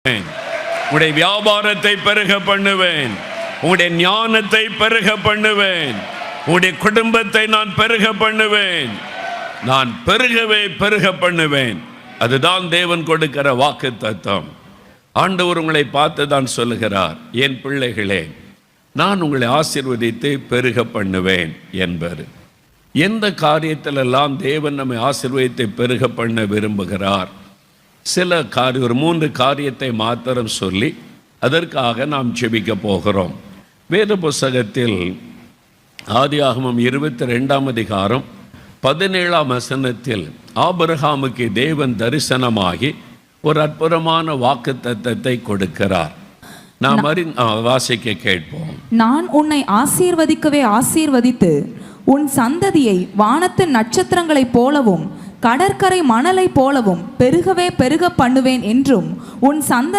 உங்களுடைய வியாபாரத்தை பெருக பண்ணுவேன், உங்களுடைய ஞானத்தை பெருக பண்ணுவேன், உங்களுடைய குடும்பத்தை நான் பெருக பண்ணுவேன், நான் பெருக பண்ணுவேன். அதுதான் தேவன் கொடுக்கிற வாக்குத்தத்தம். ஆண்டவர் உங்களை பார்த்து தான் சொல்லுகிறார், என் பிள்ளைகளே, நான் உங்களை ஆசீர்வதித்து பெருக பண்ணுவேன் என்பது. எந்த காரியத்திலெல்லாம் தேவன் நம்மை ஆசீர்வதித்து பெருக பண்ண விரும்புகிறார்? சில ஒரு 3 காரியத்தை மாத்திரம் சொல்லி அதற்காக நாம் ஜெபிக்க போகிறோம். வேத புஸ்தகத்தில் ஆதியாகமம் 22ஆம் அதிகாரம் 17ஆம் வசனத்தில் ஆபிரகாமுக்கு தேவன் தரிசனமாகி ஒரு அற்புதமான வாக்குத்தத்தத்தை கொடுக்கிறார். நாம் வாசிக்க கேட்போம். நான் உன்னை ஆசீர்வதிக்கவே ஆசீர்வதித்து உன் சந்ததியை வானத்து நட்சத்திரங்களைப் போலவும் கடற்கரை மணலை போலவும் பெருகவே பெருக பண்ணுவேன் என்றும் உன் சந்ததி